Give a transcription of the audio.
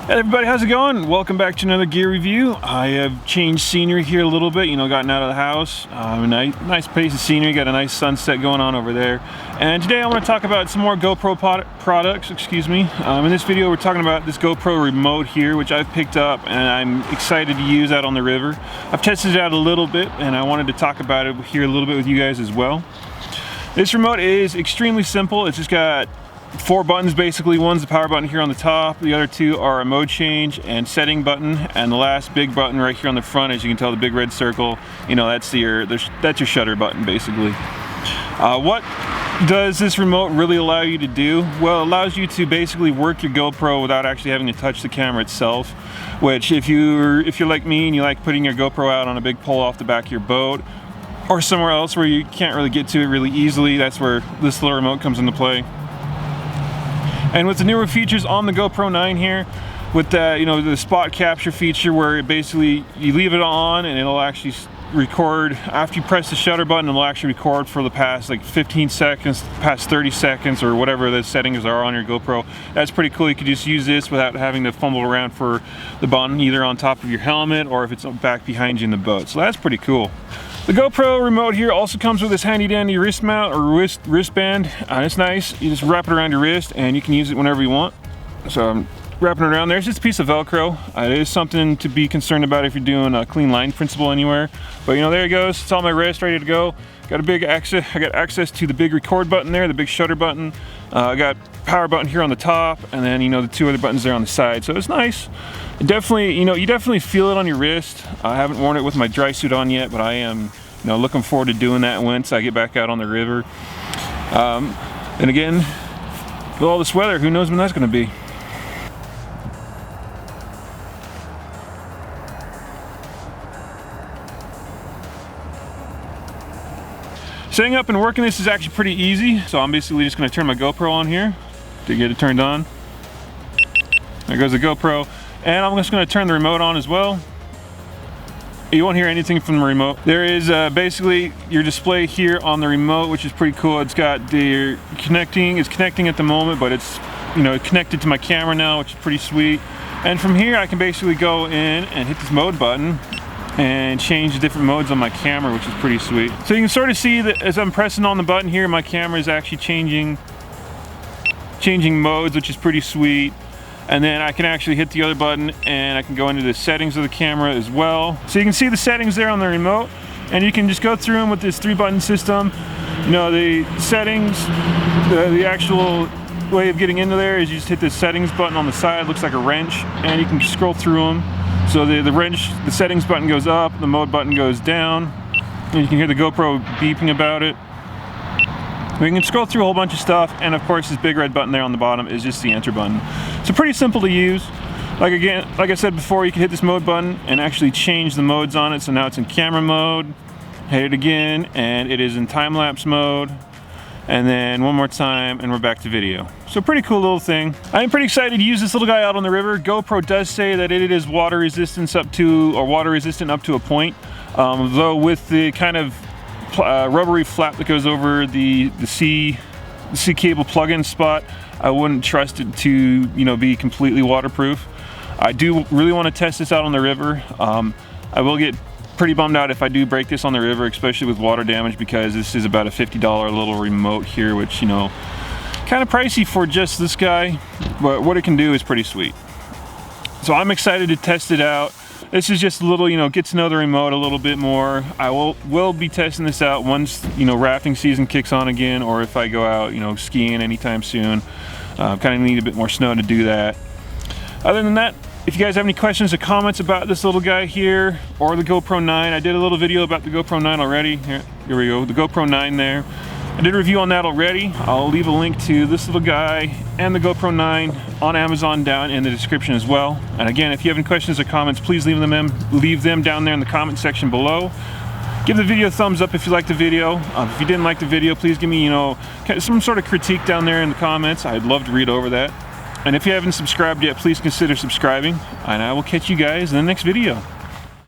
Hey everybody, how's it going? Welcome back to another gear review. I have changed scenery here a little bit, gotten out of the house. A nice pace of scenery, got a nice sunset going on over there. And today I want to talk about some more GoPro products, In this video we're talking about this GoPro Remote here, which I've picked up and I'm excited to use out on the river. I've tested it out a little bit and I wanted to talk about it here a little bit with you guys as well. This remote is extremely simple. It's just got 4 buttons basically. One's the power button here on the top, the other 2 are a mode change and setting button, and the last big button right here on the front, as you can tell, the big red circle, that's your shutter button basically. What does this remote really allow you to do? Well, it allows you to basically work your GoPro without actually having to touch the camera itself, which if you're like me and you like putting your GoPro out on a big pole off the back of your boat or somewhere else where you can't really get to it really easily, that's where this little remote comes into play. And with the newer features on the GoPro 9 here, with that, the spot capture feature where it basically, you leave it on and it'll actually record, after you press the shutter button, it'll actually record for the past like 15 seconds, past 30 seconds, or whatever the settings are on your GoPro. That's pretty cool. You could just use this without having to fumble around for the button, either on top of your helmet or if it's back behind you in the boat. So that's pretty cool. The GoPro Remote here also comes with this handy dandy wrist mount or wristband. It's nice. You just wrap it around your wrist and you can use it whenever you want. So I'm wrapping it around there. It's just a piece of Velcro. It is something to be concerned about if you're doing a clean line principle anywhere. But there it goes. It's on my wrist, ready to go. Got a big access. I got access to the big record button there, the big shutter button. I got power button here on the top, and then the 2 other buttons there on the side. So it's nice. It definitely, you definitely feel it on your wrist. I haven't worn it with my dry suit on yet, but I am, looking forward to doing that once I get back out on the river. And again, with all this weather, who knows when that's going to be. Setting up and working this is actually pretty easy. So I'm basically just going to turn my GoPro on here to get it turned on. There goes the GoPro. And I'm just going to turn the remote on as well. You won't hear anything from the remote. There is basically your display here on the remote, which is pretty cool. It's got it's connecting at the moment, but it's connected to my camera now, which is pretty sweet. And from here I can basically go in and hit this mode button and change the different modes on my camera, which is pretty sweet. So you can sort of see that as I'm pressing on the button here, my camera is actually changing modes, which is pretty sweet. And then I can actually hit the other button and I can go into the settings of the camera as well. So you can see the settings there on the remote, and you can just go through them with this 3-button system. The settings, the actual way of getting into there is you just hit the settings button on the side, looks like a wrench, and you can scroll through them. So the settings button goes up, the mode button goes down, and you can hear the GoPro beeping about it. We can scroll through a whole bunch of stuff, and of course this big red button there on the bottom is just the enter button. So pretty simple to use. Like I said before, you can hit this mode button and actually change the modes on it. So now it's in camera mode, hit it again, and it is in time-lapse mode. And then one more time, and we're back to video. So pretty cool little thing. I'm pretty excited to use this little guy out on the river. GoPro does say that it is water resistant up to a point. Though with the kind of rubbery flap that goes over the C cable plug-in spot, I wouldn't trust it to be completely waterproof. I do really want to test this out on the river. I will get pretty bummed out if I do break this on the river, especially with water damage, because this is about a $50 little remote here, which kind of pricey for just this guy, but what it can do is pretty sweet. So I'm excited to test it out. This is just a little, get to know the remote a little bit more. I will be testing this out once, rafting season kicks on again, or if I go out, skiing anytime soon. Kind of need a bit more snow to do that. Other than that, if you guys have any questions or comments about this little guy here, or the GoPro 9, I did a little video about the GoPro 9 already. Here we go, the GoPro 9 there. I did a review on that already. I'll leave a link to this little guy and the GoPro 9 on Amazon down in the description as well. And again, if you have any questions or comments, please leave them down there in the comment section below. Give the video a thumbs up if you liked the video. If you didn't like the video, please give me, some sort of critique down there in the comments. I'd love to read over that. And if you haven't subscribed yet, please consider subscribing. And I will catch you guys in the next video.